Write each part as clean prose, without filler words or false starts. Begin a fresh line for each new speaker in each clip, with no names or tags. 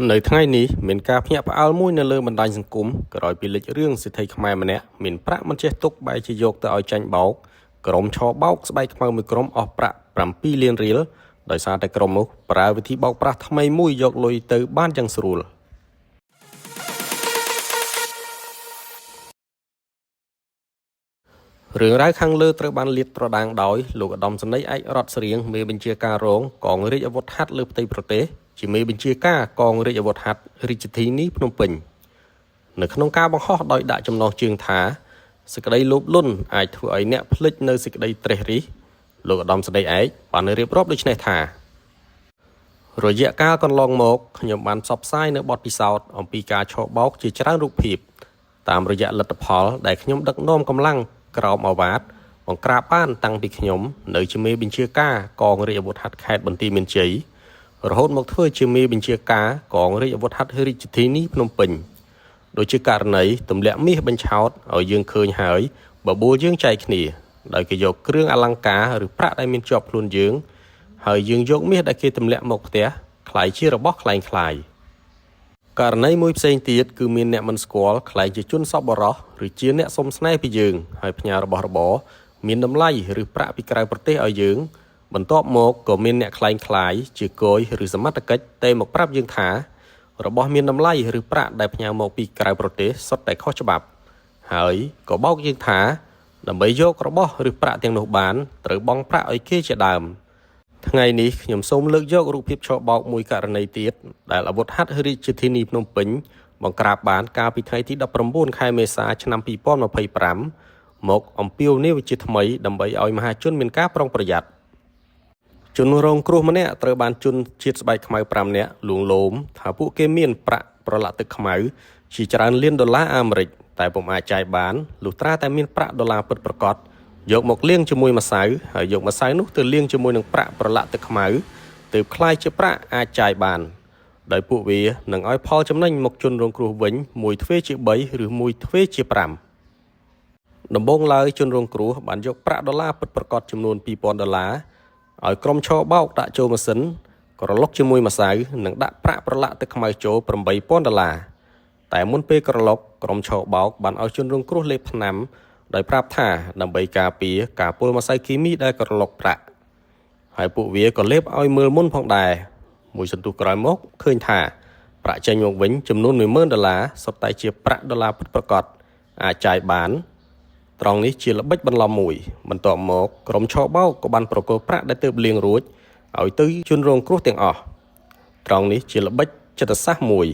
នៅថ្ងៃនេះមានការភ្ញាក់ផ្អើលមួយនៅលើបណ្ដាញសង្គមក្រោយពីលេចរឿងសិទ្ធិខ្មែរម្នាក់មានប្រាក់មិនចេះទុកបែរជាយកទៅឲ្យចាញ់បោកក្រុមឆបោកស្បែកខ្មៅមួយក្រុមអស់ប្រាក់7លានរៀលដោយសារតែក្រុមនោះប្រើវិធីបោកប្រាស់ថ្មីមួយយកលុយទៅបានយ៉ាងស្រួលរឿងរ៉ាវខាងលើត្រូវបានលាតត្រដាងដោយលោកឧត្តមសេនីយ៍ឯករដ្ឋស្រៀងមេបញ្ជាការរងកងរាជអាវុធហត្ថលើផ្ទៃប្រទេសជាមេបញ្ជាការកងរាជអាវុធហត្ថរាជធានីភ្នំពេញនៅក្នុងការបង្ហោះដោយដាក់ចំណងជើងថាសេចក្តីលោភលន់អាចធ្វើឲ្យអ្នកភ្លេចនៅសេចក្តីត្រេះរិះលោកឧត្តមសេនីយ៍ឯកបានរៀបរាប់ដូចនេះថារយៈកាលកន្លងមកខ្ញុំបានផ្សព្វផ្សាយនៅបទពិសោធន៍អំពីការឆបោកជាច្រើនរូបភាពតាមរយៈលទ្ធផលដែលខ្ញុំដឹកនាំកម្លាំងក្រោមអាវ៉ាតបង្ក្រាបបានតាំងពីខ្ញុំនៅជាមេបញ្ជាការកងរាជអាវុធហត្ថខេត្តបន្ទាយមានជ័យរហូតមកធ្វើជាមេបញ្ជាការកងរាជអាវុធហត្ថរាជធានីភ្នំពេញដូចជាករណីទម្លាក់មាសបញ្ឆោតឲ្យយើងឃើញហើយបបួលយើងចែកគ្នាដោយគេយកគ្រឿងអលង្ការឬប្រាក់ដែលមានជាប់ខ្លួនយើងហើយយើងយកមាសដែលគេទម្លាក់មកផ្ទះคล้ายជារបស់คล้ายករណីមួយផ្សេងទៀតគឺមានអ្នកមិនស្គាល់คล้ายជាជនសប្បុរសឬជាអ្នកសុំស្នេហ៍ពីយើងហើយផ្ញើរបស់របរមានតម្លៃឬប្រាក់ពីក្រៅប្រទេសឲ្យយើងបន្ទាប់មកក៏មានអ្នកคล้ายជាគយឬសមត្ថកិច្ចតែមកប្រាប់យើងថារបស់មានតម្លៃឬប្រាក់ដែលផ្ញើមកពីក្រៅប្រទេសសុទ្ធតែខុសច្បាប់ហើយក៏បោកយើងថាដើម្បីយករបស់ឬប្រាក់ទាំងនោះបានត្រូវបង់ប្រាក់ឲ្យគេជាដើមថ្ងៃនេះខ្ញុំសូមលើកយករូបភាពឆបោកមួយករណីទៀតដែលអាវុធហត្ថរាជធានីភ្នំពេញបង្ក្រាបបានកាលពីថ្ងៃទី19ខែមេសាឆ្នាំ2025មកអំពាវនាវជាថ្មីដើម្បីឲ្យមហាជនមានការប្រុងប្រយ័ត្នជនរងគ្រោះម្នាក់ត្រូវបានជនជាតិស្បែកខ្មៅ5នាក់លួងលោមថាពួកគេមានប្រាក់ប្រឡាក់ទឹកខ្មៅជាច្រើនលានដុល្លារអាមេរិកតែពុំអាចចាយបានលុះត្រាតែមានប្រាក់ដុល្លារពិតប្រាកដយកមកលាងជាមួយម្សៅហើយយកម្សៅនោះទៅលាងជាមួយនឹងប្រាក់ប្រឡាក់ទឹកខ្មៅទើបคล้ายជាប្រាក់អាចចាយបានដោយពួកវានឹងឲ្យផលចំណេញមកជនរងគ្រោះវិញ1ទ្វេជា3ឬ1ទ្វេជា5ដំបូងឡើយជនរងគ្រោះបានយកប្រាក់ដុល្លារពិតប្រាកដចំនួន$2000ឲ្យក្រុមឆបោកដាក់ចូលម៉ាស៊ីនក្រឡុកជាមួយម្សៅនិងដាក់ប្រាក់ប្រឡាក់ទឹកខ្មៅចូល$8000តែមុនពេលក្រឡុកក្រុមឆបោកបានឲ្យជនរងគ្រោះលេបថ្នាំដោយប្រាប់ថាដើម្បីការពារការពុលម្សៅគីមីដែលក្រឡុកប្រាក់ហើយពួកវាក៏លេបឲ្យមើលមុនផងដែរមួយសន្ទុះក្រោយមកឃើញថាប្រាក់ចេញមកវិញចំនួន$10000សុទ្ធតែជាប្រាក់ដុល្លារពិតប្រាកដអាចចាយបានត្រង់នេះជាល្បិចបន្លំមួយបន្ទាប់មកក្រុមឆបោកក៏បានប្រគល់ប្រាក់ដែលទើបលាងរួចឲ្យទៅជនរងគ្រោះទាំងអស់ត្រង់នេះជាល្បិចចិត្តសាស្ត្រមួយ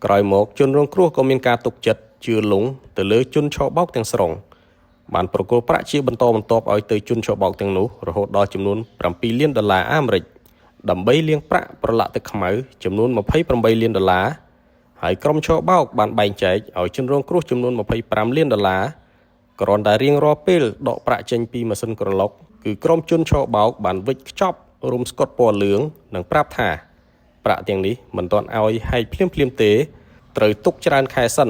ក្រោយមកជនរងគ្រោះក៏មានការទុកចិត្តជឿលង់ទៅលើជនឆបោកទាំងស្រុងបានប្រគល់ប្រាក់ជាបន្តបន្ទាប់ឲ្យទៅជនឆបោកទាំងនោះរហូតដល់ចំនួន$7លានអាមេរិកដើម្បីលាងប្រាក់ប្រឡាក់ទឹកខ្មៅចំនួន$28លានហើយក្រុមឆបោកបានបែងចែកឲ្យជនរងគ្រោះចំនួន$25លានគ្រាន់តែរៀងរាល់ពេលដកប្រាក់ចេញពីម៉ាស៊ីនក្រឡុកគឺក្រុមជនឆបោកបានវិចខ្ចប់រុំស្កុតពណ៌លឿងនិងប្រាប់ថាប្រាក់ទាំងនេះមិនទាន់ឲ្យហែកភ្លាមទេត្រូវទុកច្រើនខែសិន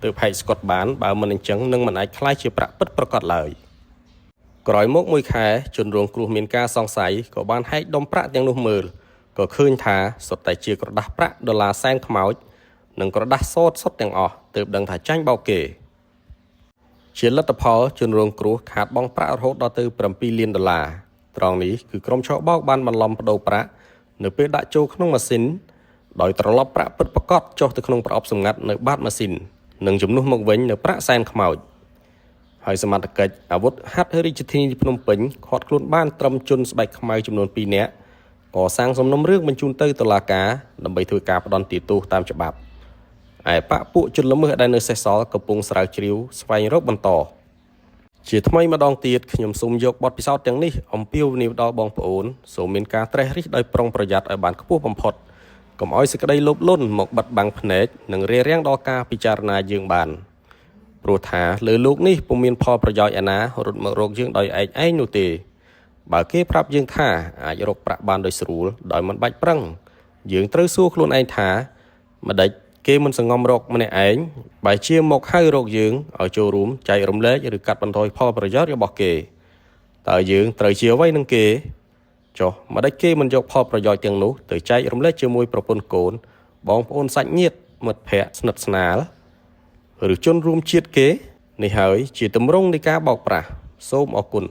ទើបហែកស្កុតបានបើមិនអញ្ចឹងនឹងមិនអាចក្លាយជាប្រាក់ពិតប្រាកដឡើយក្រោយមក1ខែជនរងគ្រោះមានការសង្ស័យក៏បានហែកដុំប្រាក់ទាំងនោះមើលក៏ឃើញថាសុទ្ធតែជាក្រដាសប្រាក់ដុល្លារសែនខ្មោចនិងក្រដាសសតសុទ្ធទាំងអស់ទើបដឹងថាចាញ់បោកគេជាលទ្ធផលជនរងគ្រោះខាតបង់ប្រាក់រហូតដល់ទៅ$7លានត្រង់នេះគឺក្រុមឆបោកបានបន្លំប្តូរប្រាក់នៅពេលដាក់ចូលក្នុងម៉ាស៊ីនដោយត្រឡប់ប្រាក់ពិតប្រាកដចុះទៅក្នុងប្រអប់សម្ងាត់នៅបាតម៉ាស៊ីននិងជំនួសមកវិញនៅប្រាក់សែនខ្មោចហើយសមត្ថកិច្ចអាវុធហត្ថរាជធានីភ្នំពេញឃាត់ខ្លួនបានត្រឹមជនស្បែកខ្មៅចំនួន2នាក់កសាងសំណុំរឿងបញ្ជូនទៅតុលាការដើម្បីធ្វើការផ្ដន្ទាទោសតាមច្បាប់ឯបកពួកជនល្មើសដែលនៅសេសសល់កំពុងស្រាវជ្រាវស្វែងរកបន្តជាថ្មីម្ដងទៀតខ្ញុំសូមយកបទពិសោធន៍ទាំងនេះអំពាវនាវដល់បងប្អូនសូមមានការត្រេះរិះដោយប្រុងប្រយ័ត្នឲ្យបានខ្ពស់បំផុតកុំឲ្យសេចក្តីលោភលន់មកបិទបាំងភ្នែកនិងរារាំងដល់ការពិចារណាយើងបានព្រោះថាលើលោកនេះពុំមានផលប្រយោជន៍ឯណារត់មករកយើងដោយឯងនោះទេបើគេប្រាប់យើងថាអាចរកប្រាក់បានដោយស្រួលដោយមិនបាច់ប្រឹងយើងត្រូវសួរខ្លួនឯងថាម្ដេចគេមិនសង្ងំរកម្នាក់ឯងបែរជាមកហៅរកយើងឲ្យចូលរួមចែករំលែកឬកាត់បន្ថយផលប្រយោជន៍របស់គេតើយើងត្រូវជាអ្វីនឹងគេ ចុះមកដេចគេមិនយកផលប្រយោជន៍ទាំងនោះទៅចែករំលែកជាមួយប្រពន្ធកូនបងប្អូនសាច់ញាតិមិត្តភ័ក្តិស្និទ្ធស្នាលឬជនរួមជាតិគេនេះហើយជាទម្រង់នៃការបោកប្រាស់សូមអរគុណ